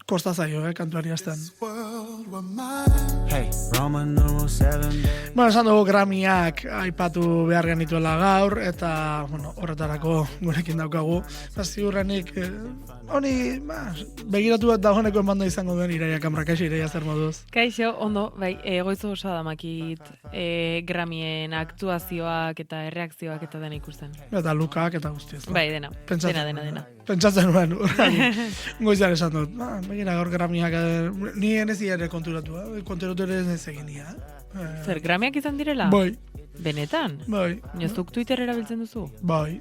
kosta zaio, kantuari hasten. Hey, Roman numeral 7. Bueno, esan dugu Grammyak aipatu behar genituela gaur, eta, bueno, horretarako gurekin daukagu. Ziurrenik, honi, begiratu bat dagoeneko emanda izango duen Iraia Kamrakaxi, Iraia zer moduz. Kaixo, ondo, bai, goizu oso damakit Grammyen aktuazioak eta erreakzioak eta dena ikusten. Eta Lukak eta guztiz. Bai, dena. Dena. Pentsatzen nuen, goizan esan dut. Begira gaur Grammyak, ni enez ere konturatu ere ez egin nia. Zer, Grammyak izan direla? Bai. Benetan? Bai. Nozuk Twitter erabiltzen duzu? Bai.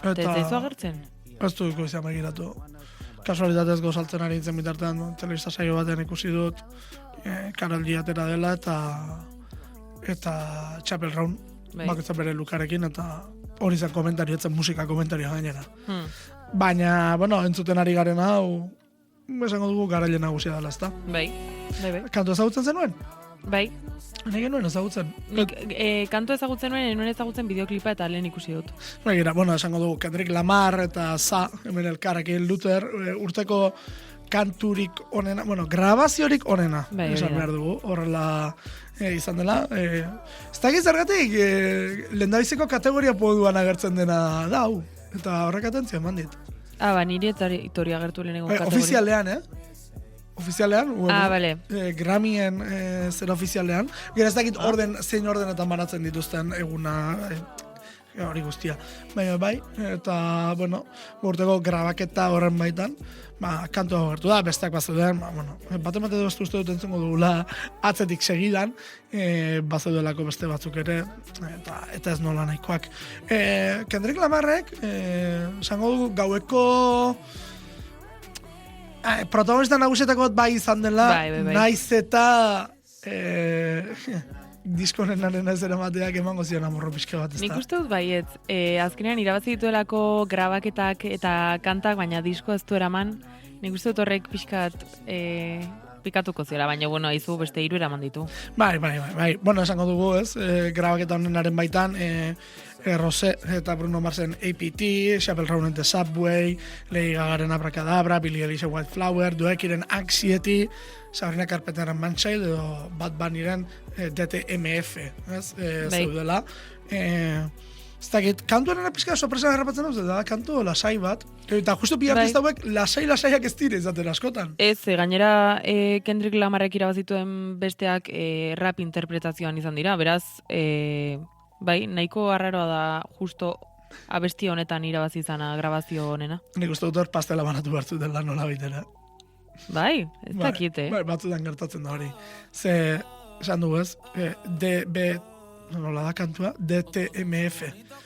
Eta ez daizu agertzen? Ez du goizan begiratu. Kasualitatez gozaltzen ari nintzen bitartean, telebista saio batean ikusi dut, Karol G atera dela eta Chapel Round, bakoitzak bere Lukarekin, eta hori zen komentario, etzen musika komentario gainera. Baina, bueno, entzuten ari garen hau, esango dugu garaile nagusia dela, ezta? Bai. Kantu ezagutzen zenuen? Bai. Nik nuen ezagutzen. Kantu ezagutzen nuen ezagutzen bideoklipa eta lehen ikusi dut. Begira, bueno, esango dugu Kendrick Lamar eta Za, hemen elkarrekin Luther, urteko kanturik onena, bueno, grabaziorik onena, esan behar dugu, horrela izan dela. Ez dakit zergatik, lehendabiziko kategoria poduan agertzen dena dau, eta horrek atentzia eman dit. Niri eta itori agertu lehenengo kategoria. Ofizialean, Ofizialean, bale. Grammyen zera ofizialean. Gero ez dakit zein ordenetan banatzen dituzten eguna, hori guztia. Baina bai, eta, bueno, urteko grabaketa horren baitan, kantu agertu da, besteak bazeuden, bat emate dut uste dut entzengo dugula atzetik segidan, bazeudelako beste batzuk ere, eta ez nola nahikoak. Kendrick Lamarrek, esango dugu gaueko protagonista nagusietako bat bai izan dela, naiz eta diskonenaren ez eramateak emango zion amorro pixka bat, ez da? Nik uste dut baiet, azkenean irabazi dituelako grabaketak eta kantak, baina disko ez du eraman, nik uste dut horrek pixkat pikatuko zela, baina, bueno, aizu beste 3 eraman ditu. Bai. Bueno, esango dugu, ez, grabaketa honenaren baitan, Rosé eta Bruno Marsen APT, Chapel Round and the Subway, Lady Gagaren Abracadabra, Billie Eilish Wildflower, Duekiren Anxiety, Sabrina Carpenterren Manchild, edo Bad Bunnyren DTMF, ez, zeudela. Ez dakit, kantuaren pixka sorpresa errapatzen duz, da kantu lasai bat, eta justu pi artista hauek lasaiak ez dire izaten askotan. Ez, gainera Kendrick Lamarrek irabazituen besteak rap interpretazioan izan dira, beraz, bai, nahiko arraroa da justo abesti honetan irabazi izana grabazio honena. Nik uste dut hor pastela banatu bertu dela nola baitera. Bai, ez dakite. Bai, batzutan gertatzen da hori. Ze, esan dugu ez, nola da kantua, DTMF.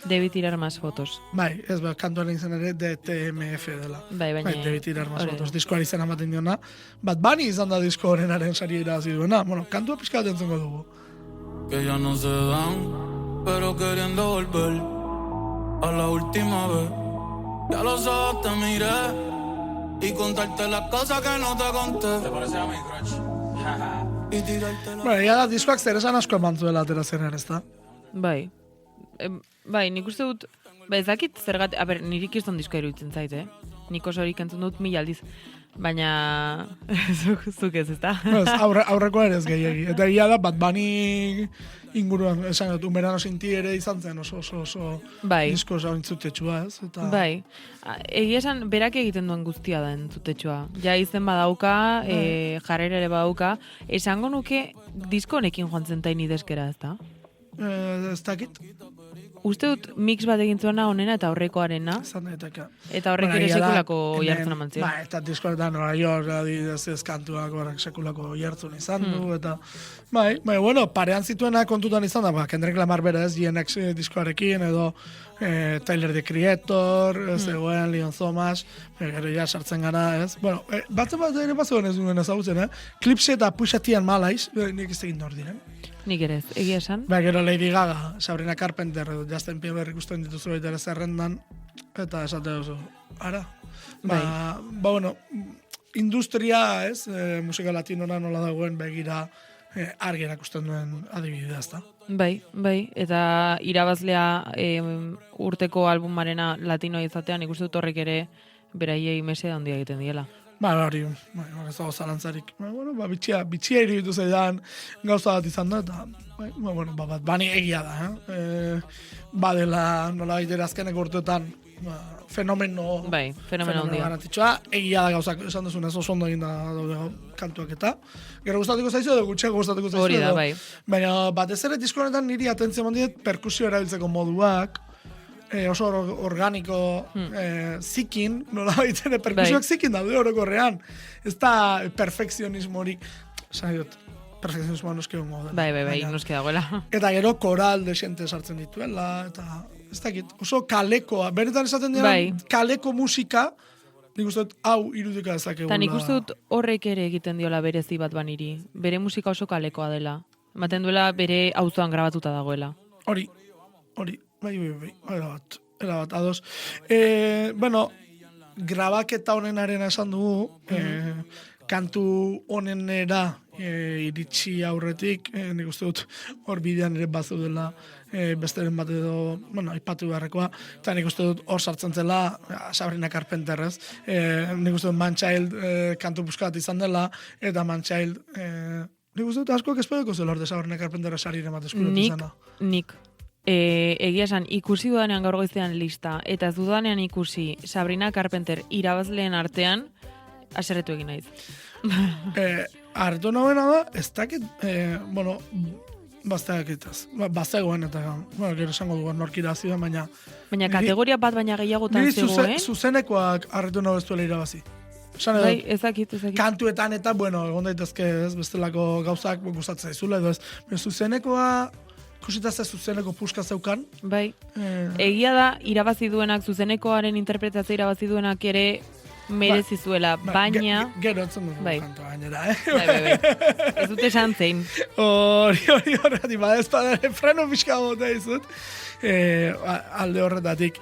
Debe tirar más fotos. Bai, ez kantuaren izan ere DTMF dela. Bai, baina... Debe tirar más fotos. Diskoari izan amaten diona. Bad Bunny izan da disko horrenaren sari irabazi duena. Bueno, kantua pixka bat entzengo dugu. Que ya no se dan, pero queriendo volver a la última vez. Ya los ojos te miré y contarte las cosas que no te conté. ¿Te parece a mi crush? Y tirarte la... Bueno, ya da diskoak zer esan asko eman zuela atera zenean, ez da? Bai. Bai, nik uste dut, ez dakit zergat, nirik izan diskoa iruditzen zait, Nik oso horik entzun dut 1000 aldiz. Baina, zuk ez, ezta? Aurreko ere ez gehiagi. Eta egia da, Bad Bunny inguruan, esan dut, Umerano Sinti ere izan zen oso disko oso entzutetxua, ez? Bai, egia esan, berak egiten duen guztia da entzutetxua. Ja izen badauka, jarrera ere badauka. Esango nuke disko honekin joan zen taini deskera, ezta? Ez dakit. Uste dut mix bat egin zuena honena eta horrekoarena. Eta horrek ere sekulako jartzen amantzio. Ba, eta diskoetan Nora York, ez kantuak horrek sekulako jartzen izan du, eta... Bai, bueno, parean zituena kontutan izan da, Kendrick Lamar berez, GNX diskoarekin, edo Tyler, the Creator, zegoen, Leon Thomas, gero ja sartzen gara, ez? Bueno, batzen bat ere bazuen ez duen ezagutzen, Clipse eta Pusha T-an malaiz, nik ez egin nor diren. Nik ere ez, egia esan. Gero Lady Gaga, Sabrina Carpenter, Justin Bieber ikusten dituzu baita ere zerrendan, eta esate duzu, ara? Bueno, industria, ez, musika latinora nola dagoen begira argi erakusten duen adibidea, ezta? Bai, eta irabazlea urteko albumarena latino izatean ikusten dut horrek ere beraiei mesede handia egiten diela. Hori, ez dago zalantzarik. Bitxia iruditu zaidan gauza bat izan da, eta, bani egia da, badela nola baitera azkeneko urteetan, fenomeno handia. Garrantzitsua, egia da gauzak esan duzunez oso ondo egin da daude kantuak eta. Gero gustatuko zaizu edo gutxiago gustatuko zaizu. Hori da, bai. Baina batez ere disko honetan niri atentzio mandiet perkusio erabiltzeko moduak, oso organiko zikin, nola baitere perkusioak zikin daude orokorrean. Ez da perfekzionismorik, esan dut, perfekzionismoa noski hongo da. Bai, noski dagoela. Eta gero koral desente sartzen dituela, eta ez dakit, oso kalekoa, benetan esaten dira, kaleko musika, nik uste dut, hau irudika ezakegula. Eta nik uste dut horrek ere egiten diola berezi bat baniri. Bere musika oso kalekoa dela. Ematen duela bere auzoan grabatuta dagoela. Hori, bai, erabat, ados. Grabaketa honenaren esan dugu, kantu honenera iritsi aurretik, nik uste dut hor bidean ere bazeudela besteren bat edo, aipatu beharrekoa, eta nik uste dut hor sartzen zela Sabrina Carpenter, ez? Nik uste dut Man-Child kantu buskat izan dela, eta Man-Child nik uste dut askoak espedeko zela hor de Sabrina Carpenter esarire bat eskuratu izana. Nik. Egia esan, ikusi dudanean gaur goizean lista, eta ez dudanean ikusi Sabrina Carpenter irabazleen artean, haserretu egin naiz. Arretu nagoena da, ez dakit, bazegoen eta, gero esango dugu norkirazi da, baina... Baina kategoria bat baina gehiagotan zegoen? Zuzenekoak arretu nago ez duela irabazi. Bai, ezakit. Kantuetan eta, egon daitezke ez, bestelako gauzak gustatzen zaizula, edo ez. Zuzenekoa, kusita ze zuzeneko puska zeukan. Bai, egia da, irabazi duenak, zuzenekoaren interpretazio irabazi duenak ere, merezi zuela, baina... Gero etzen dugu kantoa gainera, Bai. Ez dute esan zein. Hori, badezpadare freno pixka bota izut. Alde horretatik.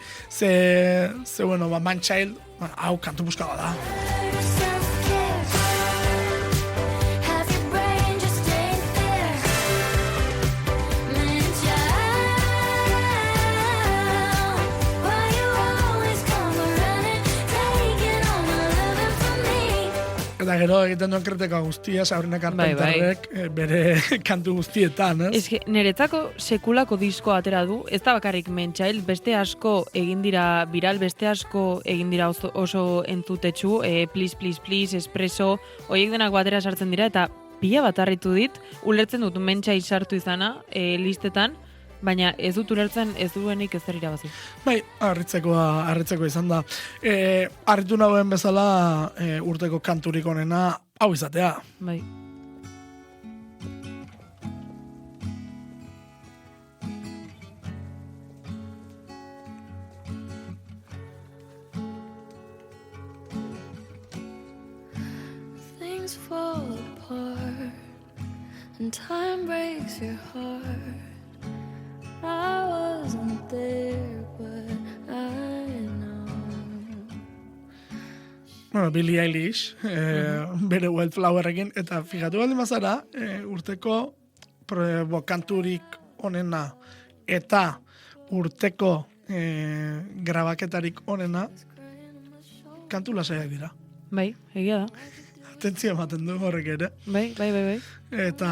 Man-Child, hau kantu buska da. Eta gero egiten duen kritika guztia, Sabrina Carpenterrek bere kantu guztietan, ez? Ez que, niretzako sekulako disko atera du, ez da bakarrik Man-Child, beste asko egin dira viral, beste asko egin dira oso entutetsu, Please, Espresso, horiek denak batera sartzen dira, eta pila bat harritu dit, ulertzen dut Man-Child sartu izana listetan, baina ez dut ulertzen ez duenik ez zer irabazi. Bai, harritzeko izan da. Harritu nagoen bezala urteko kanturik onena hau izatea. Bai. Things fall apart and time breaks your heart. I wasn't there, but I know. Billie Eilish, bere Wildflowerrekin, eta fijatu baldin bazara, urteko kanturik onena eta urteko grabaketarik onena kantu lasaiak dira. Bai, egia da. Atentzio ematen du horrek ere. Bai. Eta,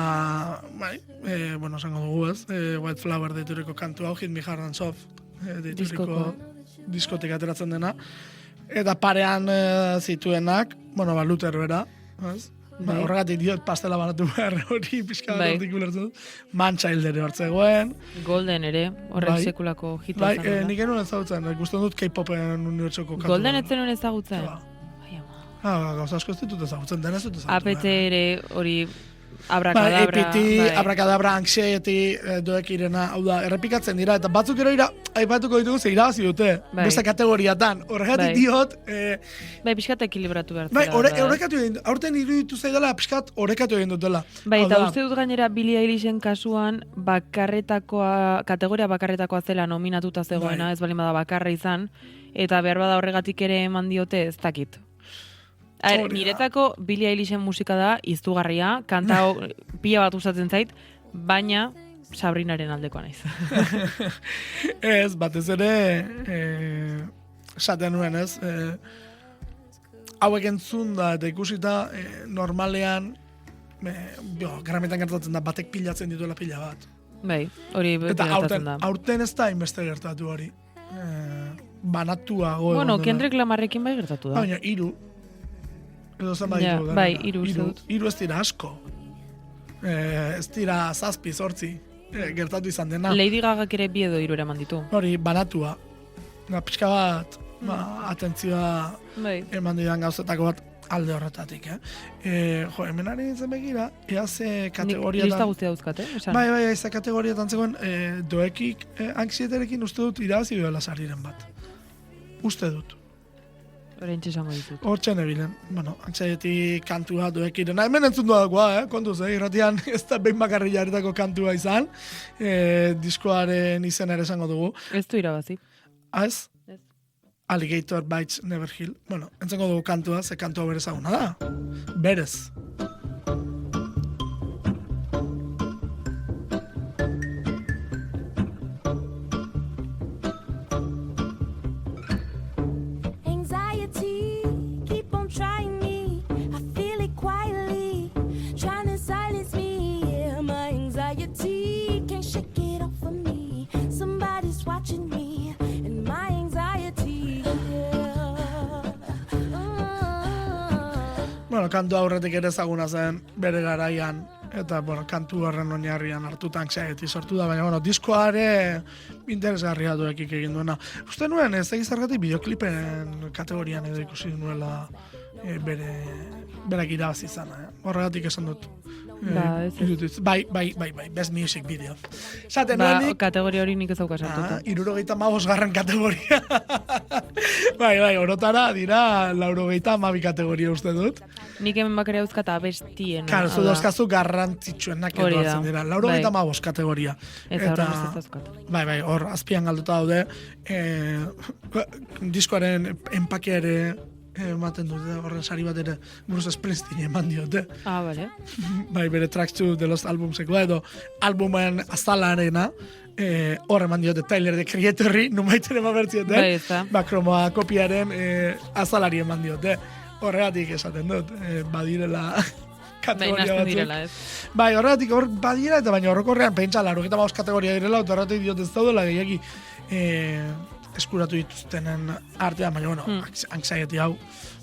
esango dugu ez, Wildflower deituriko kantu hau, Hit Me Hard and Soft deituriko diskotik ateratzen dena. Eta parean zituenak, Luther bera, ez? Horregatik diot pastela banatu behar hori pixka bat hortik ulertzen dut. Man-Child ere hartzegoen. Golden ere, horrek sekulako hita izan dela. Nik enuen ezagutzen, ikusten dut K-popen unibertsoko kantu. Golden ez zenuen ezagutzen? Gauza asko ez ditut ezagutzen, dena ez dut ezagutzen. APT ere hori Abrakadabra. APT, Abrakadabra, Anxiety, doek irena, hau da, errepikatzen dira, eta batzuk ero aipatuko ditugu ze irabazi dute, beste kategoriatan. Horregatik diot... pixkat ekilibratu behar zela. Horrekatu egin, aurten iruditu zaidala, pixkat horrekatu egin dutela. Eta uste dut gainera Billie Eilishen kasuan, kategoria bakarretakoa zela nominatuta zegoena, ez balin bada bakarra izan, eta behar bada horregatik ere eman diote ez dakit. Niretzako Billie Eilishen musika da iztugarria, kanta pila bat usatzen zait, baina Sabrinaren aldekoa naiz. Ez, batez ere, esaten nuen ez, hauek entzun da eta ikusita normalean garametan gertatzen da batek pilatzen dituela pila bat. Bai, hori Eta gertatzen da. aurten ez da inbeste gertatu hori. Banatua goe. Bueno, Kendrick Lamarrekin bai gertatu da. Baina, 3. Edo zen Ja, bai, 3 uste dut. 3 ez dira asko. Ez dira 7, 8 gertatu izan dena. Lady Gagak ere 2 edo 3 eraman ditu. Hori, banatua. Pixka bat, atentzioa Bai. eman didan gauzetako bat alde horretatik, hemen ari nintzen begira, ea ze Nik kategoriatan... lista guztia dauzkat, esan. Bai, ze kategoriatan zegoen, doekik anxieterekin uste dut irabazi duela sariren bat. Uste dut. Horentxe esango ditut. Hortxe nebilen. Bueno, anxiety kantua doekirena. Hemen entzun dudakoa, kontuz, irratian ez da behin bakarri jarretako kantua izan. Diskoaren izen ere esango dugu. Ez du irabazi. Ez? Ez. Alligator Bites Never Heal. Bueno, entzengo dugu kantua, ze kantua berez aguna da. Berez. Anxiety, keep on trying me. I feel it quietly, trying to silence me. Yeah, my anxiety can't shake it off of me. Somebody's watching me, and my anxiety. Bueno, kantu aurretik ere ezaguna zen bere garaian, eta bueno, kantu horren oinarrian hartuta anxiety sortu da, baina bueno, diskoa ere interesgarria duekik egin duena. Uste nuen, ez egiz zergatik bideoklipen kategorian edo ikusi nuela berak irabazi izana, horregatik esan dut. Ba, ez. Bai, best music video. Esaten Ba, nuen nik, kategoria hori nik ez dauka sartuta. 75. kategoria. bai, orotara dira 82 kategoria uste dut. Nik hemen bakare dauzkata abestiena. Claro, zu dauzkazu garrantzitsuenak Hori edo da. hartzen dira. 85 kategoria. Ez horren ez dauzkat. Bai, hor azpian galduta daude, diskoaren empakia ere ematen dute, horren sari bat ere Bruce Springsteen eman diote. Ah, bale. Bai, bere Tracks to the Lost Albumsekoa edo albumen azalarena, hor eman diote Tyler the Creatorri, numaiten eman bertzioten, Bai, ez da. kromoa kopiaren azalari eman diote. Horregatik esaten dut, badirela Bai, kategoria nazten batzuk. direla, ez. Bai, horregatik hor badira eta baina horrekorrean pentsa 85 kategoria direla, eta horregatik diot ez daudela gehiagi eskuratu dituztenen artean, baina bueno, anxiety hau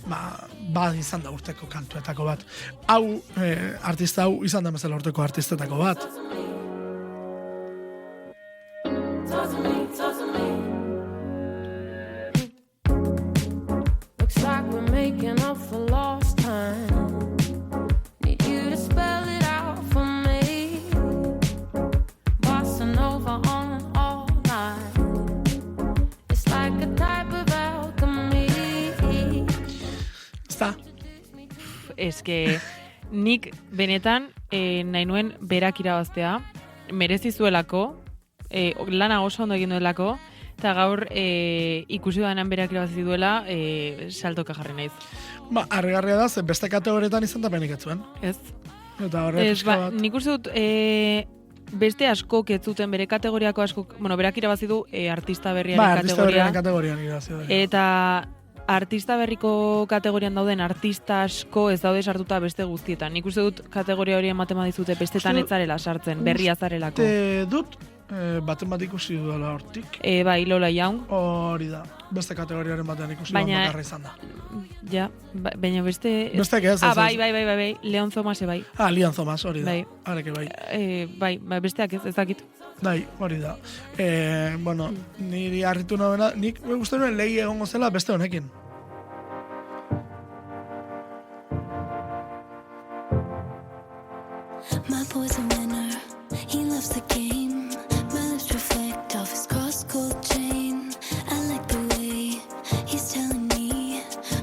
bad izan da urteko kantuetako bat. Hau, artista hau izan da bezala urteko artistetako bat. Looks like we're making up for lost time. Need you to spell it out for me. Bossa Nova on all night. It's like a type of alchemy. Ezta? Eske, nik benetan nahi nuen berak irabaztea, merezi zuelako, lana oso ondo egin duelako, eta gaur ikusi duanean berak irabazi duela, saltoka jarri naiz. Ba, harrigarria da, ze beste kategorietan izan da penik etzuen. Ez? Eta horre Ez, pixka ba, bat. nik uste dut beste askok ez zuten bere kategoriako askok, bueno, berak irabazi du artista berriaren Ba, artista kategoria. berriaren kategorian irabazi da. Eta artista berriko kategorian dauden artista asko ez daude sartuta beste guztietan. Nik uste dut kategoria hori ematen badizute bestetan ez zarela sartzen, berria zarelako. Uste dut, baten bat ikusi duela hortik. Bai, Lola Young, Hori da, beste kategoriaren batean ikusi duan Baina- bakarra izan da. ja, baina beste... Bestek ez, Ah, ez, bai, ez. Leon Thomas bai. Lian Thomas, hori da. Bai. Areke bai. Bai, besteak ez dakit. Bai, hori da. Bueno, niri harritu nobena, nik uste nuen lehi egongo zela beste honekin. My boy's a winner, he loves the game. My lips reflect off his cross-gold chain. I like the way he's telling me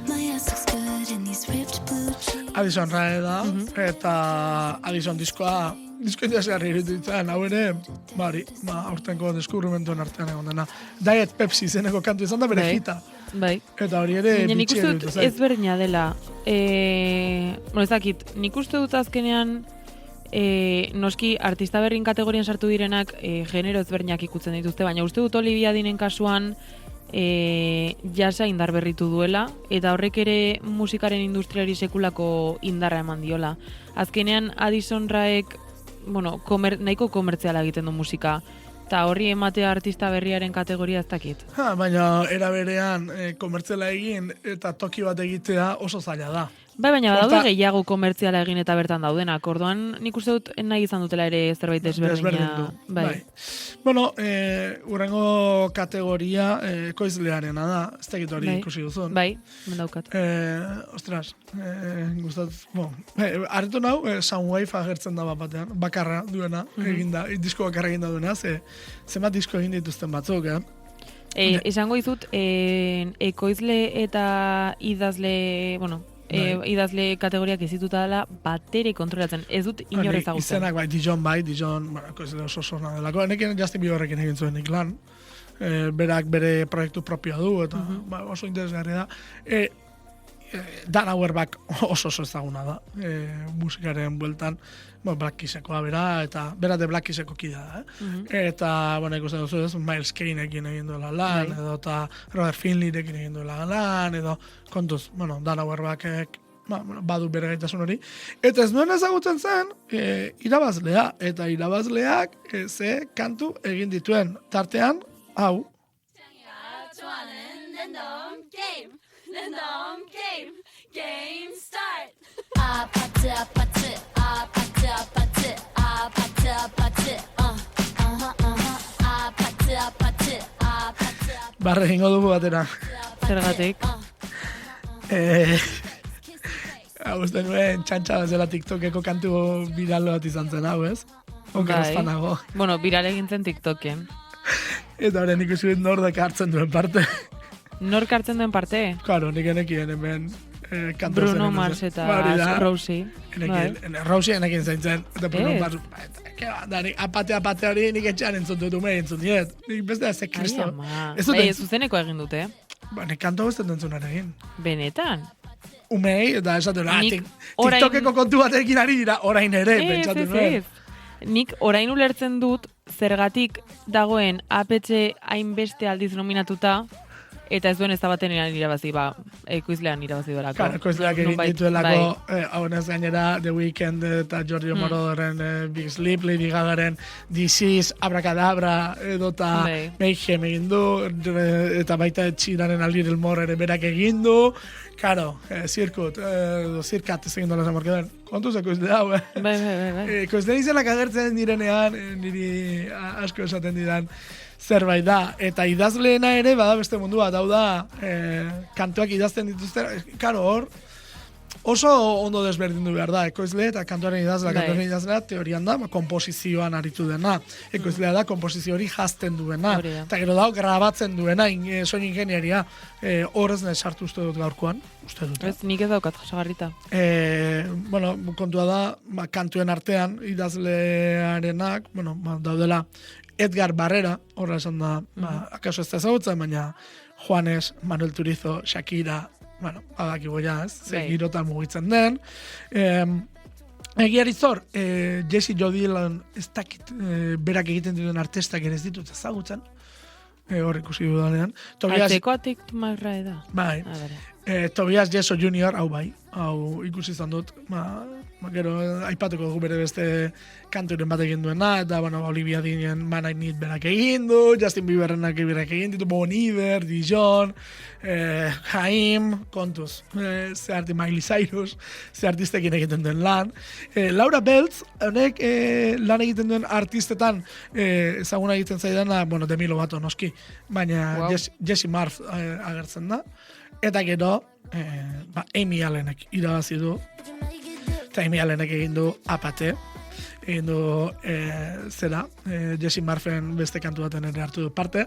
my ass looks good in these ripped blue jeans. Addison Rae da, eta Addison diskoa interesgarri iruditzen, hau ere, bari, aurtenko deskubrimentuen artean egon dena. Diet Pepsi izeneko kantu izan da bere Bai. hita. Bai. Eta hori ere Baina nik bitxi uste iruditu dut zait. ezberdina dela. Bueno, ez dakit, nik uste dut azkenean noski artista berrin kategorian sartu direnak genero ezberdinak ikutzen dituzte, baina uste dut Olivia Dinen kasuan jasa indar berritu duela, eta horrek ere musikaren industriari sekulako indarra eman diola. Azkenean Addison Raek, bueno, nahiko komertziala egiten du musika, eta horri ematea artista berriaren kategoria ez dakit. Baina era berean komertziala egin eta toki bat egitea oso zaila da. Bai, baina badaude gehiago komertziala egin eta bertan daudenak. Orduan nik uste dut nahi izan dutela ere zerbait desberdina. Bai. Bueno, urrengo kategoria ekoizlearena da. Ez dakit hori ikusi duzun. Bai, mendaukat. Ostras, gustat, harritu nau, Soundwave agertzen da batean, bakarra duena, eginda, disko bakarra eginda duena, zenbat disko egin dituzten batzuk, Esango izut, ekoizle eta idazle, bueno, idazle kategoriak izituta dela batere kontrolatzen. Ez dut inor ezagutzen. Izenak Dijon, ekoizle oso sona delako. Nekin Justin Bieberrekin egin zuen nik lan. Berak bere proiektu propioa du, eta oso interesgarria da. Dan Auerbach oso ezaguna da, musikaren bueltan, Black Kissekoa bera, eta bera de Black Kisseko kidea da, eta, ikusten duzu ez, Miles Kaneekin egin duela lan, edo eta Robert Finleyrekin egin duela lan, edo kontuz, Dan Auerbachek badu bere gaitasun hori, eta ez nuen ezagutzen zen, irabazlea, eta irabazleak ze kantu egin dituen, tartean, hau. Game start. Barre egingo dugu batera. Zergatik. Uste nuen txantxa zela TikTokeko kantu biralo bat izan zen hau, ez? Oker ez panago. Bueno, viral egintzen TikToken. Eta horren ikusi dut nordek hartzen duen parte. Nork hartzen duen parte? Claro, nik enekien hemen kantu zen. Bruno Mars eta Rosie. Rosie enekin zaintzen. Eta Bruno Mars, apate hori nik etxean entzun dut ume entzun diet. Nik beste ez kristo. Zuzeneko egin dute. Nik kantu beste entzunan egin. Benetan? Umei, eta esatu TikTokeko kontu batekin ari dira, orain ere, pentsatu nuen. Nik orain ulertzen dut, zergatik dagoen APC hainbeste aldiz nominatuta, eta ez duen ez da baten irabazi, ekoizlean irabazi dorako. Claro, ekoizleak egin dituelako, honez gainera, The Weeknd eta Giorgio Morodoren Big Sleep, Lady Gagaren Disease, Abracadabra, edota Mayhem egin du, eta baita Txiraren Aldir Elmor ere berak egin du, Karo, zirkat ez egin dola zamorke den. Kontuz ekoizle hau, Bai. Ekoizle izenak agertzen direnean, niri asko esaten didan zerbait da. Eta idazleena ere, bada beste mundua, hau da, kantuak idazten dituzten, karo hor, oso ondo desberdindu behar da, ekoizle eta kantuaren idazlea teorian da, komposizioan aritu dena. Ekoizlea da, komposizio hori jazten duena. Eta gero da, grabatzen duena, soin ingenieria. Horrez nahi sartu uste dut gaurkoan. Ez, nik ez daukat jasagarrita. Kontua da, kantuen artean, idazlearenak, daudela, Edgar Barrera, horra esan da, akaso ez da ezagutzen, baina Juanes, Manuel Turizo, Shakira, badakigu ja, girotan mugitzen den. Egiari zor, Jesse Joe Dillon ez dakit berak egiten dituen artistak ere ez ditut ezagutzen. Hor ikusi dudanean. Alteko atik marra eda. Bai. Tobias Jesso Jr., hau ikusi izan dut. Gero, aipatuko dugu bere beste kanturen bat egin duena, eta Olivia Dinen Man I Need berak egin du, Justin Bieberrenak berak egin ditu, Bon Iver, Dijon, Haim, kontuz, zeharti Miley Cyrus, zehartistekin egiten duen lan. Laura Beltz, honek lan egiten duen artistetan ezaguna egiten zaidana, Demi Lovato noski, baina Jessie Marf agertzen da. Eta gero, Amy Allenek irabazi du, eta Amy Allenek egin du Apate, egin du Jessie Marfen beste kantu baten ere hartu du parte,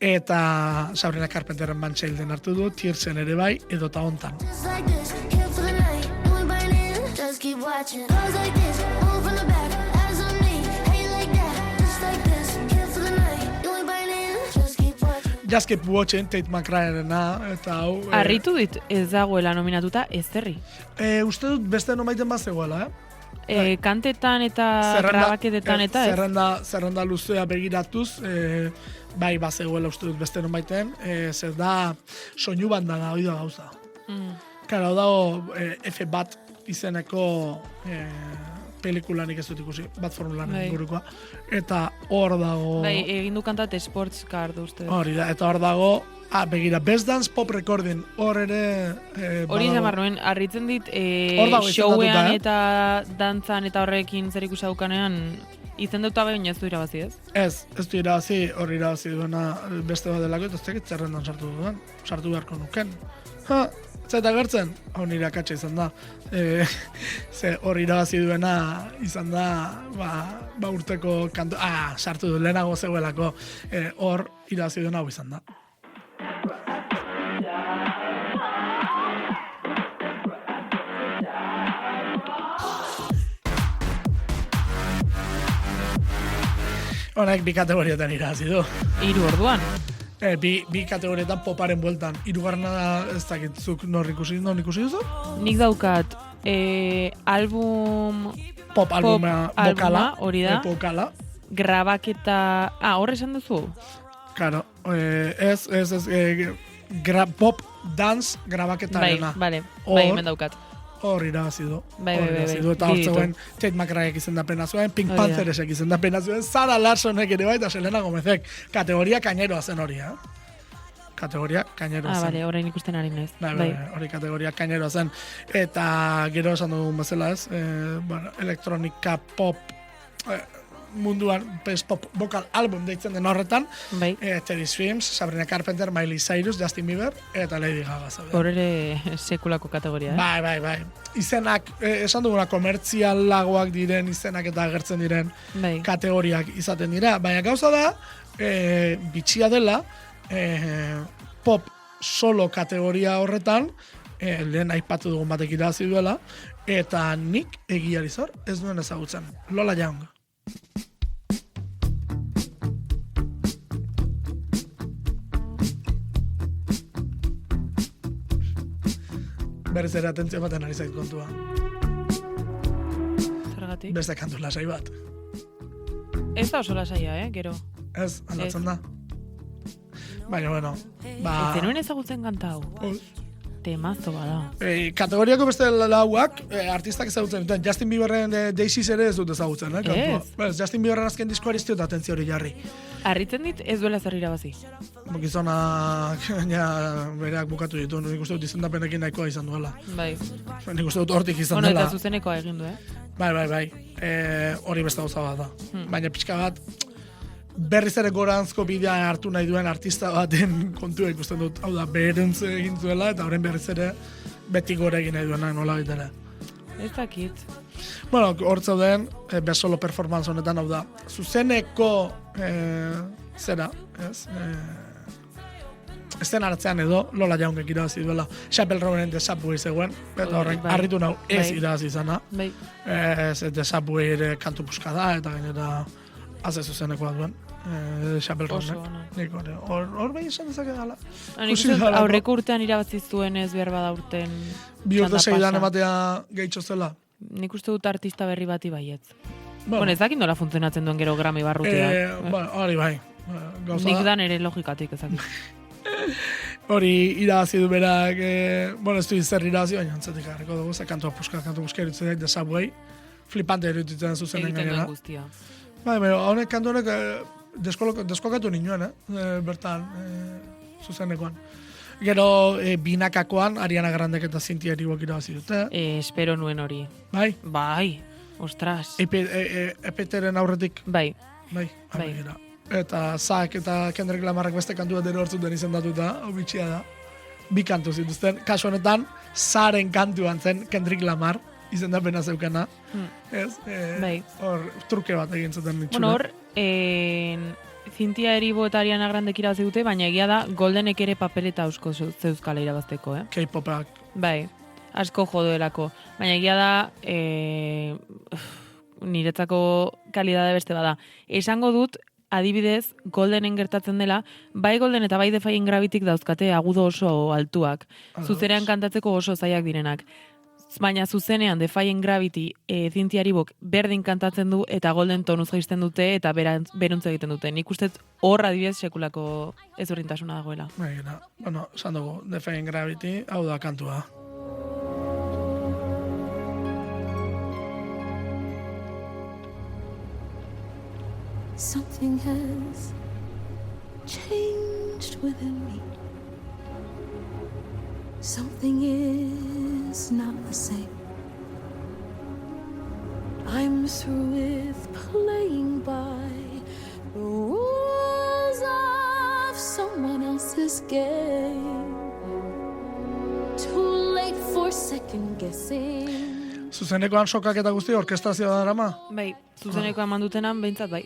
eta Sabrina Carpenterren Band Childen hartu du, Tearsen ere bai, edota hontan. Just Keep Watching, Tate McRae-rena, eta hau... Arritu dit ez dagoela nominatuta ez zerri. Uste dut beste nomaiten bat zegoela, Kantetan eta grabaketetan eta ez. Zerrenda luzea begiratuz, bai bazegoela uste dut beste nonbaiten, zer da soinu banda da, hori da gauza. Karo, dago F1 izeneko pelikulanik ez dut ikusi, bat formulan ingurukoa. Eta hor dago... Bai, egin du kantat sports car uste. Hori da, eta hor dago, begira, Best Dance Pop Recording, hor ere... Hori zamar nuen, harritzen dit, showean eta dantzan eta horrekin zer ikusi daukanean, izendatuta baina ez du irabazi, ez? Ez du irabazi, hor irabazi duena beste bat delako, eta ez tekit zerrendan sartu duen, sartu beharko nuken. Zeta gertzen, hor nire akatsa izan da. Ze hor irabazi duena izan da, ba urteko kantu, sartu du, lehenago zegoelako, hor irabazi duena hau izan da. Honek bi kategorietan irabazi du. 3 orduan. Bi kategorietan poparen bueltan. Hirugarrena ez dakitzuk non ikusi duzu? Nik daukat album... Pop albuma bokala. Hori da. Bokala. Grabaketa... Hor esan duzu? Claro. Pop dance grabaketarena. Bai, hemen daukat. Hor irabazi du. Bai. Eta hor zegoen Tate McRaeek izendapena zuen, Pink Pantheresek izendapena zuen, Sara Larsonek ere bai, eta Selena Gomezek. Kategoria kaineroa zen hori, Kategoria kaineroa zen. Bale, orain ikusten ari naiz. Bai, hori kategoria kaineroa zen. Eta gero esan dugun bezala ez, elektronika pop munduan, pop vocal album deitzen den horretan, Teddy Swims, Sabrina Carpenter, Miley Cyrus, Justin Bieber, eta Lady Gaga zaude. Hor ere sekulako kategoria, Bai. Izenak, esan duguna, komertzialagoak diren izenak eta agertzen diren kategoriak izaten dira. Baina gauza da, bitxia dela, pop solo kategoria horretan, lehen aipatu dugun batek irabazi duela, eta nik egiari zor, ez duen ezagutzen. Lola Young. Berriz ere atentzio baten ari zait kontua. Zergatik? Beste kantu lasai bat. Ez da oso lasaia, gero. Ez, aldatzen da. Baina, bueno. Ez zenuen ezagutzen kanta hau. Temazo bada. Kategoriako beste lauak, artistak ezagutzen duten. Justin Bieberren Daisies ere ez dut ezagutzen, kantua. Ez, Justin Bieberren azken diskoari ez diot atentzio hori jarri. Arritzen dit ez duela zer irabazi. Gizonak bereak bukatu ditu, nik uste dut izendapenekin nahikoa izan duela. Bai. Nik uste dut hortik izan dela. Eta zuzenekoa egin du, Bai. Hori beste gauza bat da. Baina pixka bat, berriz ere goranzko bidea hartu nahi duen artista baten kontua ikusten dut. Hau da, beherentz egin zuela, eta horren berriz ere beti gore egin nahi duena nola bitera. Ez dakit. Bueno, hor zauden, besolo performance honetan, hau da, zuzeneko zera, ez? Esten hartzean edo, Lola Youngek irabazi duela. Chappell Rowanen The Subway zegoen, eta horrek harritu nau ez irabazi izana. Bai. The Subway ere kantu puska da, eta gainera haze zuzenekoa duen. Chappell Rowanek. Hor behin esan dezake gala. Aurreko urtean irabazi zuen ez behar bada urten. Bi urte seidan ematea gehitxo zela. Nik uste dut artista berri bati baietz. Bueno, ez dakit nola funtzionatzen duen gero Grammy barrutia. Hori bai. Nik dan ere logikatik ezakit. Hori irabazi du berak, bueno, ez du zer irabazi, baina antzatik harriko dugu, kantu puska erutzen dut, The Subway, flipante erutzen zuzenen gainera. Egiten duen guztia. Bai, honek kantu honek deskokatu ninuen, bertan, zuzenekoan. Gero, binakakoan, Ariana Grandek eta Cynthia Erivoak irabazi dute. Espero nuen hori. Bai? Bai, ostras. Epeteren aurretik? Bai. Eta Zack eta Kendrick Lamarrak beste kantu bat ero hartzut den izendatuta, hau bitxia da. Bi kantu zituzten, kasu honetan, Zaren kantuan zen Kendrick Lamar, izendapena zeukana. Hor, truke bat egin zuten nitxuna. Bueno, hor, Cynthia Erivo eta Ariana Grandek irabazi dute, baina egia da Goldenek ere papeleta eusko zeuzkala irabazteko, K-popak. Bai, asko jodoelako. Baina egia da, niretzako kalidade beste bada. Esango dut, adibidez, Goldenen gertatzen dela, bai Golden eta bai Defying Gravityk dauzkate agudo oso altuak. Zuzerean kantatzeko oso zaiak direnak. Baina zuzenean Defying Gravity Cynthia Erivock berdin kantatzen du eta Golden Tonuz jaisten dute eta beruntze egiten dute. Nik uste hor adibidez sekulako ezberdintasuna dagoela. Baina, bueno, esan dugu, Defying Gravity, hau da kantua. Something has changed within me. Something is not the same. I'm through with playing by the rules of someone else's game. Too late for second guessing. Zuzenekoan sokak eta guzti orkestrazioa darama? Bai, zuzeneko eman dutenan behintzat bai.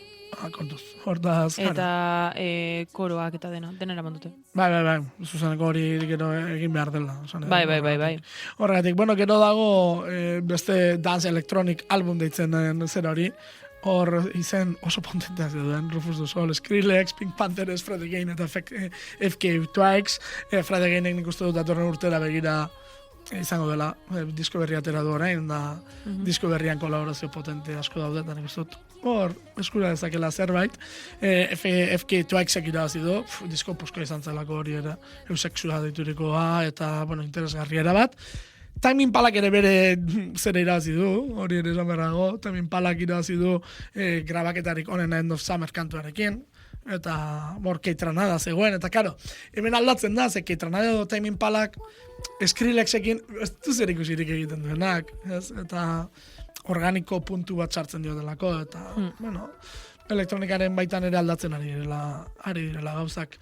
Kontuz, hor da azkara. Eta koroak eta dena eraman dute. Bai, zuzeneko hori gero egin behar dela. Bai. Horregatik, bueno, gero dago beste Dance Electronic album deitzen den zera hori. Hor izen oso potentea duen, Rufus du Sol, Skrillex, Pink Panthers, Fred Again eta FK Twice. Fred Againek nik uste dut datorren urtera begira izango dela, disko berria atera du orain, da disko berrian kolaborazio potente asko daude, eta nik uste dut hor eskura dezakela zerbait. FK Twiceak irabazi du, disko pusko izan zelako hori ere, eusexua diturikoa, eta, bueno, interesgarriera bat. Time Impalak ere bere zera irabazi du, hori ere esan berrago, Time Impalak irabazi du grabaketarik onena End of Summer kantuarekin, eta hor Keitranada zegoen, eta karo, hemen aldatzen da, ze Keitranada edo Time Impalak Skrillexekin ez du zer ikusirik egiten duenak, ez? Eta organiko puntu bat sartzen dio delako, eta, bueno, elektronikaren baitan ere aldatzen ari direla gauzak.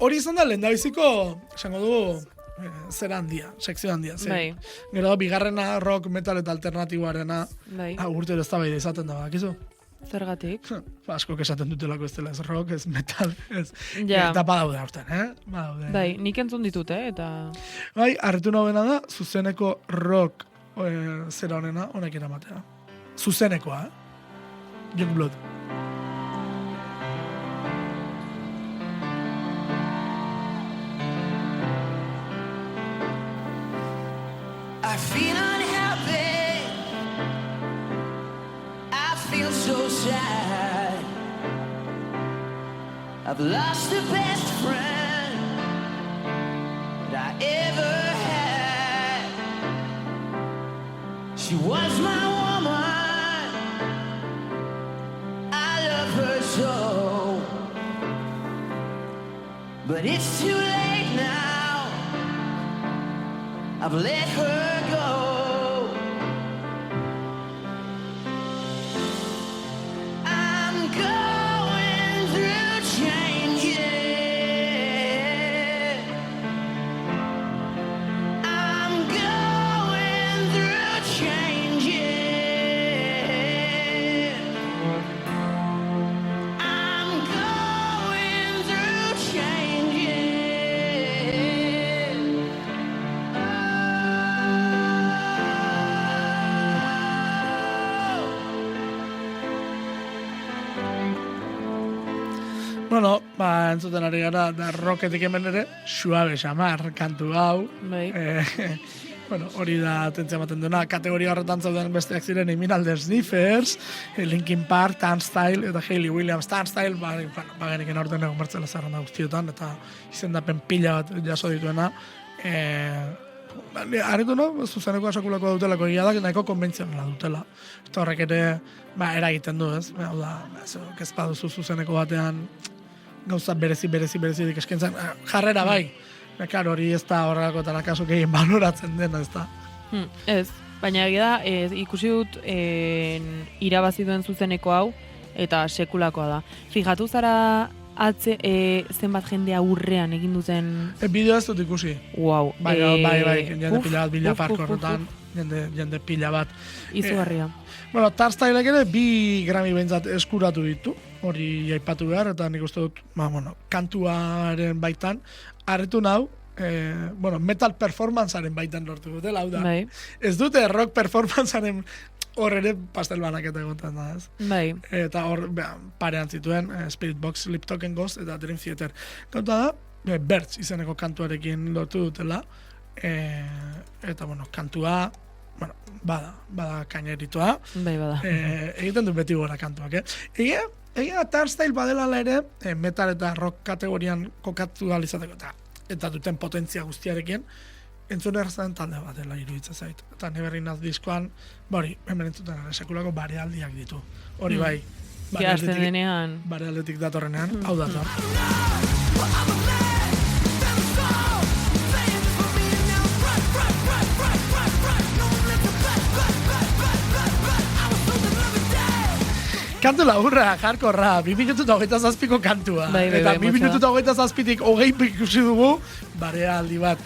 Hori izan da, lehendabiziko, esango dugu, zera handia, sekzio handia. Bai. Gero, bigarrena rock, metal eta alternatiboarena, Bai. urtero eztabaida izaten da, bakizu? Zergatik? Askok esaten dutelako ez dela ez rock, ez metal, ez. Ja. Eta badaude aurten, Badaude. Bai, nik entzun ditut, eta... Bai, harritu nagoena da, zuzeneko rock zera honena, honek eramatea. Zuzenekoa, Youngblood. I feel unhappy. I feel so sad. I've lost the best friend that I ever had. She was my woman. I love her so. But it's too late now. I've let her go. I'm going through changes. I'm going through changes. I'm going through changes. Bueno, entzuten ari gara, da rocketik hemen ere, suabe xamar kantu hau. Bai. Bueno, hori da atentzia ematen duena. Kategoria horretan zauden besteak ziren Eminal The Sniffers, Linkin Park, Turnstile eta Hayley Williams. Turnstile, geneken aurten egon bertzela zerranda guztiotan, eta izendapen pila bat jaso dituena. Harritu no, zuzeneko asakulako dutelako egia da, nahiko konbentzionala dutela. Eta horrek ere, eragiten du, ez? Hau da, ez baduzu zuzeneko batean, gauza berezidik eskentzen, jarrera bai. Bekar hori ez da horrelako eta lakaso gehien baloratzen dena, ez da. Ez, baina egia da, ikusi dut irabazi duen zuzeneko hau, eta sekulakoa da. Fijatu zara zenbat jende aurrean egin duten... Bideo ez dut ikusi. Wow. Bai, jende pila bat, bila parko horretan, jende pila bat. Izugarria. Bueno, Turnstylek ere 2 Grammy behintzat eskuratu ditu, hori aipatu behar, eta nik uste dut, kantuaren baitan, harritu nau, metal performancearen baitan lortu dutela, hau da. Bai. Ez dute rock performancearen hor ere pastel banaketa egoten da, ez? Bai. Eta hor, parean zituen, Spirit Box, Sleep Token Ghost eta Dream Theater. Kontua da, Birds izeneko kantuarekin lortu dutela, Eta, bueno, kantua, bueno, bada kaineritua. Bai, bada. Egiten du beti gora kantuak, Egia Turnstile badela ere, metal eta rock kategorian kokatu alizateko, eta duten potentzia guztiarekin, entzun errazen talde bat dela iruditzen zait. Eta Neberinaz diskoan, hori, hemen entzuten sekulako barealdiak ditu. Hori bai, Hasten denean. barealdetik datorrenean, hau dator. Kantu laburra, jarkorra, 2:27ko kantua. Bai, Eta motxa. 2:27tik 20 ikusi dugu, barealdi bat.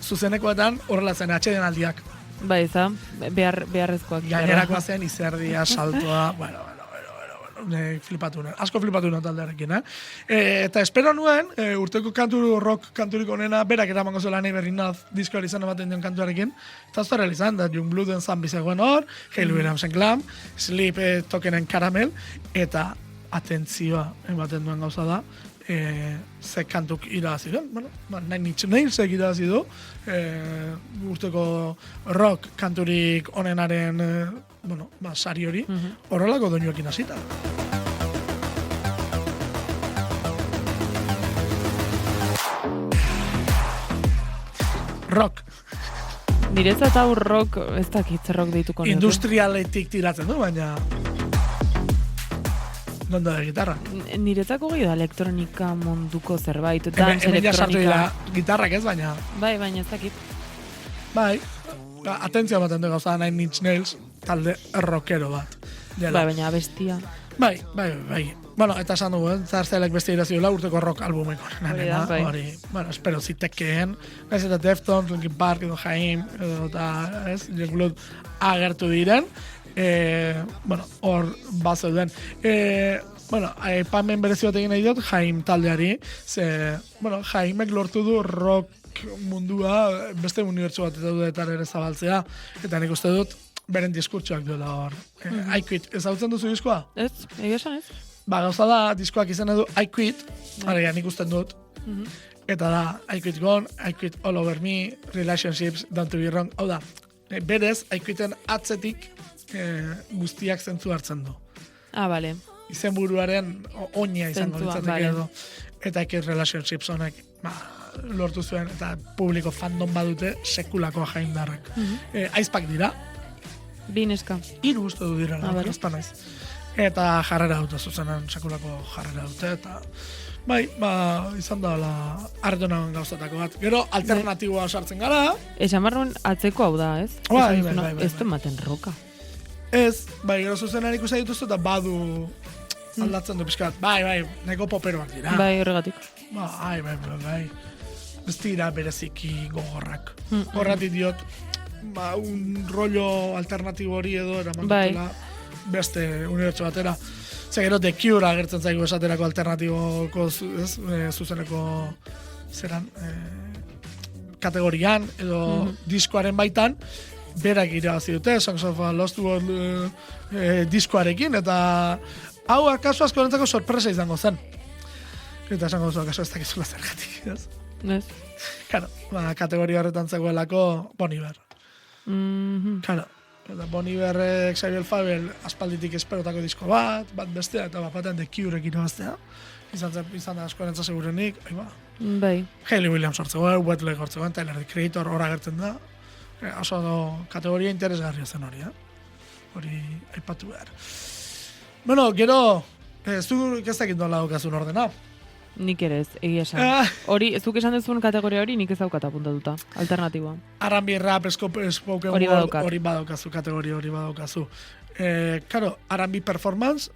Zuzenekoetan horrela zen atxeden aldiak. Bai, eza, beharrezkoak. Gainerakoa zen izerdia, saltoa, bueno, flipatu nuen. Asko flipatu nuen taldearekin, Eta espero nuen, urteko rock kanturik onena, berak eramango zela Neberinaz diskoari izan ematen dion kantuarekin. Eta ez da realizan, da Youngblood Zambi zegoen hor, Hayley Williamsen Glam, Sleep Tokenen Caramel, eta atentzioa ematen duen gauza da, ze kantuk irabazi duen, bueno, Nine Inch Nailsek irabazi du, urteko rock kanturik onenaren, sari hori, horrelako doinuekin hasita. Rock. Niretzat hau rock, ez dakit zer rock deituko nuke. Industrialetik tiratzen du, baina nondo da gitarra. Niretzako gehi da elektronika munduko zerbait, Hemen dance ja sartu dira elektronika. gitarrak ez, baina Bai, baina ez dakit. bai, atentzia baten du gauza Nine Inch Nails, talde rockero bat. Bai, baina bestia. Bai. Bueno, eta esan dugu, Zarzelek beste irazioela urteko rock albumeko. Hori da, bai. Hori, bueno, espero zitekeen. Ez eta Deftones, Linkin Park, edo Haim, edo eta, Youngblood agertu diren. Hor bazeuden. Aipamen berezi bat egin nahi dut, Haim taldeari. Haimek lortu du rock mundua beste unibertsu bat eta dudetan ere zabaltzea. Eta nik uste dut, beren diskurtsoak duela hor. I Quit, ezagutzen duzu diskoa? Ez, egia esan ez? Gauza da, diskoak izan edu I Quit, nik usten dut. Eta da, I Quit Gone, I Quit All Over Me, Relationships, Don't to Be Wrong. Hau da, berez, I Quiten atzetik guztiak zentzu hartzen du. Bale. Izen buruaren oina izango Zentzua, ditzateke bale. edo. Eta I Quit Relationships honek, lortu zuen, eta publiko fandom badute sekulako jaindarrak. Aizpak dira, Bi neska. 3 uste du dira, bale. ez naiz. Eta jarrera dute, zuzenan sekulako jarrera dute, eta bai, izan da ardonan gauzatako bat. Gero, alternatiboa sartzen gara. Esan barruen atzeko hau da, ez? Bai, Esan bai, duzuna, bai, Ez bai. du ematen roka. Ez, gero zuzenan ikusi dituzu eta badu aldatzen du pixkat. Bai, nahiko poperoak dira. Bai, horregatik. Bai. Ez dira bereziki gogorrak. Horretik diot, un rollo alternatibo hori edo eraman Bai. dutela beste unibertsu batera. Gero The Cure agertzen zaigu esaterako alternatiboko zuzeneko zeran kategorian edo diskoaren baitan berak irabazi dute Songs of a Lost World diskoarekin, eta hau akaso askorentzako sorpresa izango zen. Eta esango zu akaso ez dakizula zergatik, ez? Ez? Claro, kategoria horretan zegoelako Bon Iver. Claro, eta Bon Iverrek Xavier Fabel aspalditik esperotako disko bat bestea, eta batean The Curerekin irabaztea. Izan da askorentzat segurenik, Bai. Hayley Williams hortzegoen, Wet Leg hortzegoen, Tyler the Creator hor agertzen da. Oso kategoria interesgarria zen hori, hori aipatu behar. Bueno, gero, zu ez dakit nola daukazun ordena. Nik ere ez, egia esan. Hori, zuk esan duzun kategoria hori nik ez daukat apuntatuta. Alternatiboa. R&B, rap, spoken Hori word, badaukat. hori badaukazu, kategoria hori badaukazu. Claro, R&B performance,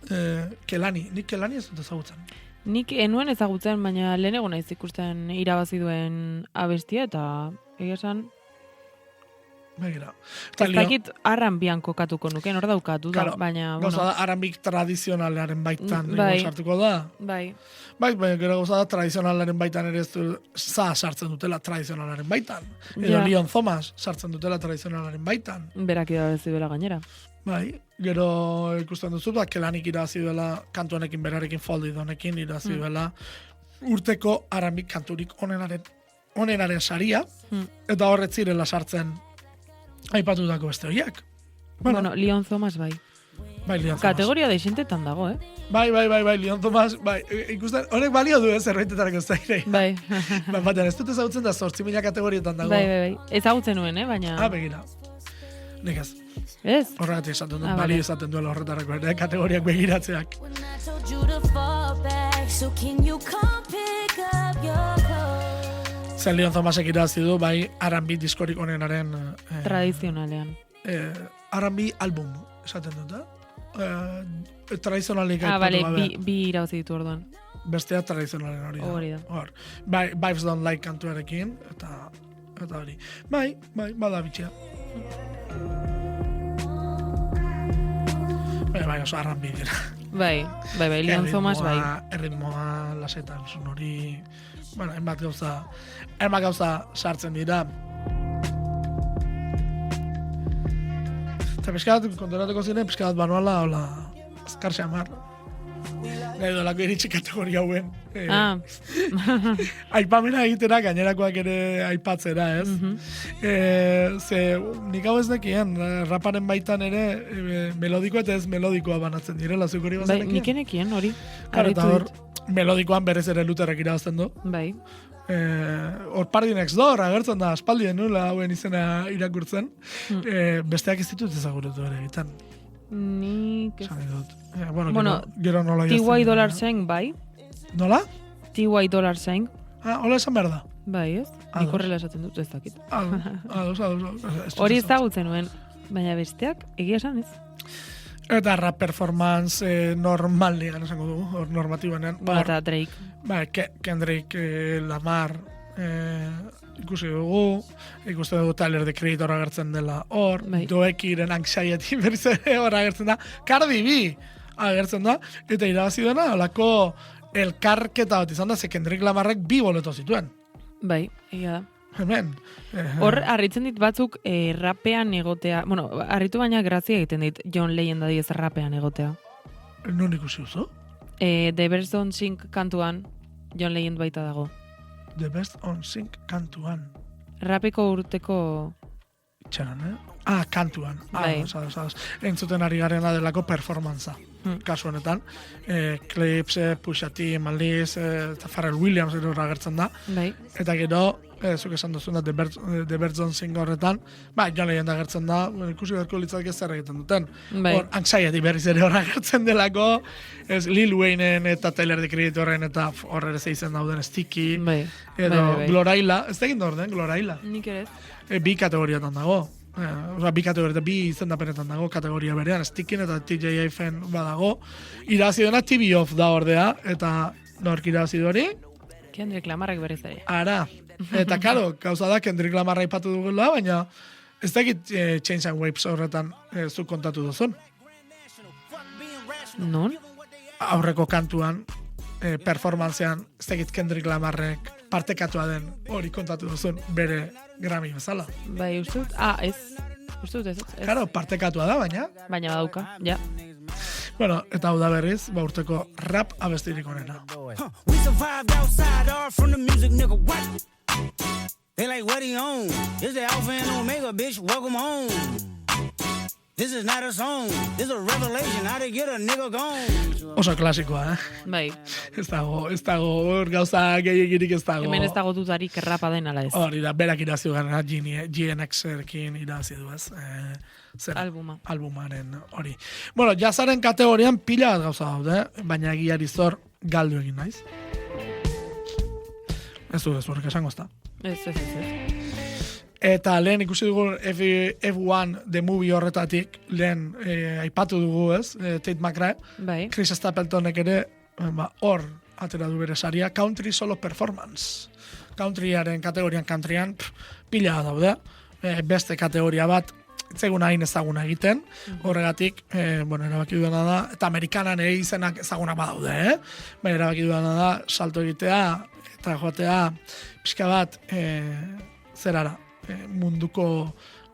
Kelani. Nik Kelani ez dut ezagutzen. Nik enuen ezagutzen, baina lehenego naiz ikusten irabazi duen abestia, eta egia esan, Begira. ez dakit R&Bian kokatuko nuke, hor daukatu da, Claro, baina, gauza da, R&B tradizionalaren baitan Bai. sartuko da. bai, Baina gero gauza da, tradizionalaren baitan ere ez du, sartzen dutela tradizionalaren baitan. Edo Ja. Leon Thomas sartzen dutela tradizionalaren baitan. berak irabazi duela gainera. Bai, gero ikusten duzu, Kelanik irabazi duela kantu honekin berarekin Folded honekin irabazi duela urteko R&B kanturik onenaren onenaren saria, eta horret zirela sartzen aipatutako beste horiek. Bueno, Leon Thomas bai. Bai, Leon Thomas. Kategoria deixentetan dago, Bai, Leon Thomas, bai, ikusten, horrek balio du, zerbaitetarako ez da ere. Bai. Batean, ez dut ezagutzen da 8.000 kategorietan dago. Bai. Ezagutzen nuen, baina... Begira. Nik ez. Ez? Horregatik esaten dut, Vale. balio esaten duela horretarako ere, kategoriak begiratzeak. When I told you to fall back, so can you come pick up your clothes? Zer Leon Thomasek irabazi du, bai, R&B diskorik onenaren Tradizionalean. R&B album, esaten dut, tradizionalik Bale, gabe. bi irabazi ditu orduan. Bestea tradizionalen Hori da. Hor. Bai, Vibes Don't Like kantuarekin, eta hori. Bai, bada bitxea. Bai, oso R&B dira. Bai, Leon Thomas bai. Erritmoa, lasetan, sonori... Bueno, hainbat gauza sartzen dira. Eta pixkat, konturatuko ziren, pixkat banuala, hola, azkar xamar. Nahi dolako iritsi kategoria hauen. Aipamena egitera, gainerakoak ere aipatzera, ez? Ze, nik hau ez nekien, raparen baitan ere, melodikoa eta ez melodikoa banatzen direla, zuk hori Bai, bazenekien? nik enekien hori. Claro, eta hor, melodikoan berez ere Luterrek irabazten du. Bai. Hor Party Next Door agertzen da, aspaldien nula hauen izena irakurtzen. Besteak ez ditut ezagurutu ere egiten. Nik... Esan dut. Bueno, gero nola TY Dollar Sign bai. Nola? TY Dollar Sign. Hola esan behar da. Bai, ez? Nik horrela esaten dut, ez dakit. Ados. Hori ezagutzen nuen, baina besteak egia esan ez. Eta rap performance normalean esango dugu, hor normatibanean. Eta Drake. Ba, Kendrick, Lamar, ikusi dugu Tyler the Creator agertzen dela hor, Doekiren Anxiety berriz ere hor agertzen da, Cardi B agertzen da, eta irabazi dena, holako elkarketa bat izan da, ze Kendrick Lamarrek 2 boleto zituen. Bai, egia da. Hemen. Hor, harritzen dit batzuk rapean egotea, bueno, harritu baina grazia egiten dit John Legend adiez rapean egotea. Non ikusi duzu? The Best on Sync kantuan John Legend baita dago. The Best on Sync kantuan. Rapeko urteko... Txaran, kantuan. Bai. Entzuten ari garena delako performantza. Kasu honetan. Clips, Pusha T, Maliz, eta Pharrell Williams ere agertzen da. Bai. Eta gero, zuk esan duzun da, The Birds on Sing horretan, John Legend agertzen da, ikusi beharko litzak ez zer egiten duten. Bai. Hor, Anxiety berriz ere hor agertzen delako, ez Lil Waynen eta Tyler the Creatorren eta hor ere zeizen dauden Sticky, edo Gloraila, ez da egin da orden, Gloraila. Nik ere. Bi kategoriatan dago. Bi kategoriatan, bi izendapenetan dago, kategoria berean, Stickin eta TJF-en badago. Irabazi dena TV Off da ordea, eta nork irabazi du hori? Kendrick Lamarrek berriz ere. Ara. Eta karo, gauza da, Kendrick Lamarra ipatu dugula, baina ez dakit Change and Waves horretan zuk kontatu duzun. Non? Aurreko kantuan, performancean, ez dakit Kendrick Lamarrek partekatua den hori kontatu duzun bere Grammy bezala. Bai, ustut? Ez. Ustut ez. Karo, partekatua da, baina. Baina badauka, ja. Bueno, eta hau da berriz, urteko rap abestirik onena. We survived outside, all from the music, nigga, what? They like, what he on? It's the Alpha and Omega, bitch, welcome home. This is not a song, this is a revelation, how to get a nigga gone. Oso klasikoa, Bai. Ez dago, hor gauza gehiegirik ez dago. Hemen ez dago dutarik errapa den ala ez. Hori da, berak irazi gana, GNX-erekin irazi du ez. Albumaren hori. Bueno, jazaren kategorian pila bat gauza daude, baina egiari zor galdu egin naiz. Ez du horrek esango ezta. Ez. Eta lehen ikusi dugu F1 The Movie horretatik, lehen aipatu dugu ez, Tate McRae, bai. Chris Stapletonek ere, hor atera du bere saria, Country Solo Performance. Countryaren kategorian, countryan, pila daude, beste kategoria bat, zegoen hain ezaguna egiten, horregatik, erabaki duena da, eta Amerikanan ere izenak ezaguna badaude, erabaki duena da, salto egitea, eta joatea, pixka bat, zerara, munduko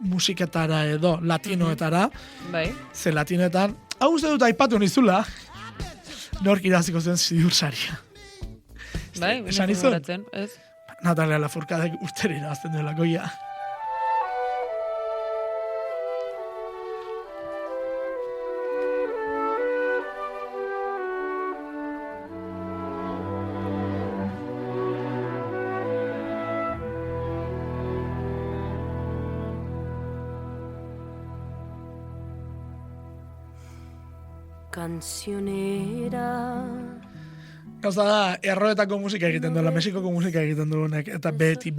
musiketara edo latinoetara, bai. Ze latinoetan, hau uste dut aipatu nizula, nork iraziko zen zidur saria. Bai, esan izun? ez. Natalia Lafourcadek urtero irabazten duelako ia. Cancionera. Gauza da, erroetako musika egiten duela, Mexikoko musika egiten duenek, eta beti,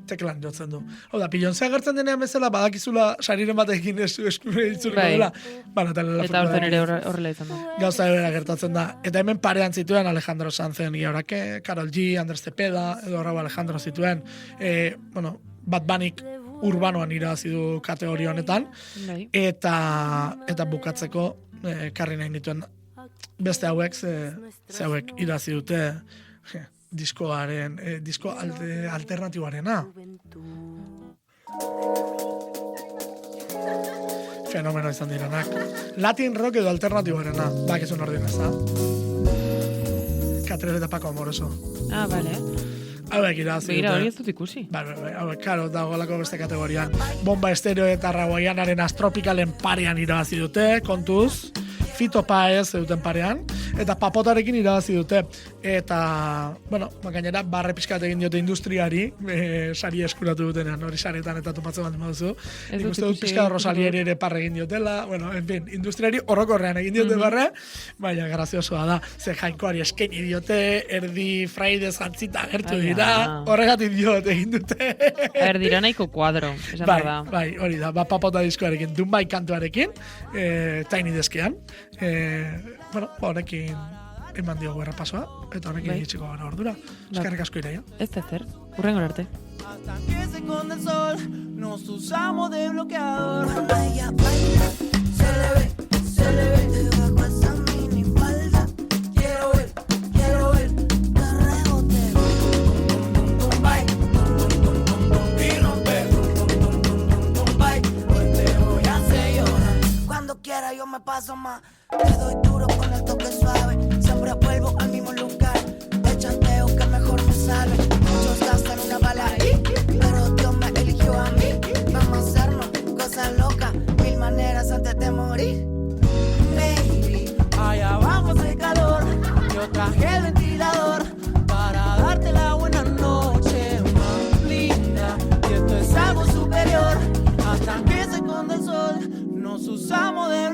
teklan jotzen du. Hau da, Beyoncé agertzen denean bezala, badakizula sariren batekin eskure itzuriko Bai. dela. Natalia Eta hortzen Lafourcadek ere horrela izan da. gauza bera gertatzen da. Eta hemen parean zituen Alejandro Sanzen, Iaurake, Karol G, Andres Cepeda, edo Raúl Alejandro zituen. Bad Bunnyk urbanoan irabazi du kategoria honetan. Bai. Eta bukatzeko karri nahi nituen beste hauek, ze hauek irabazi dute diskoaren, disko alternatiboarena. Fenomeno izan direnak. Latin rock edo alternatiboarena. Bakizun ordin ez da. Catrero eta Paco Amoroso. Ah, bale. Hauek irabazi Begira, hori dute. ez dut ikusi. Bai, hauek, karo, dagoelako beste kategorian. Bomba Estéreo eta Rawaianaren Astropicalen parean irabazi dute, kontuz. Fito Paez duten parean, eta Papotarekin irabazi dute. Eta, bueno, gainera, barre pixkat egin diote industriari, sari eskuratu dutenean, hori sarietan eta topatzen bat baduzu. Ez Nik dut uste dut ikusi, pixka Rosalieri ere parre egin diotela, bueno, en fin, industriari orokorrean egin diote barre, baina graziosoa da, ze jainkoari eskaini diote, erdi Fridays jantzita agertu Ai, dira, ama. horregatik diote egin dute. Dira nahiko kuadro, esan Bai, behar da. bai, hori da, Papota diskoarekin, Dunbai kantuarekin, Tiny Deskean, bueno, honekin eman diogu errepasoa, eta honekin Bai. egitxiko gara ordura. Eskerrik asko Iraia. Ez da zer, hurrengo arte. Hasta que se esconde el sol, nos usamos de bloqueador. Cuando ella baila, se le ve debajo esa mini falda. Quiero ver que rebote. Bombay, y romper. Bombay, hoy te voy a hacer llorar. Cuando quiera yo me paso más. Te doy duro con el toque suave. Siempre vuelvo al mismo lugar. El chanteo que mejor me sale. Muchos gastan una bala ahí, pero Dios me eligió a mí. Vamos a hacernos cosas locas, 1000 maneras antes de morir. Baby, Allá abajo hace calor, yo traje el ventilador para darte la buena noche más linda. Y esto es algo superior, hasta que se esconde el sol, nos usamos de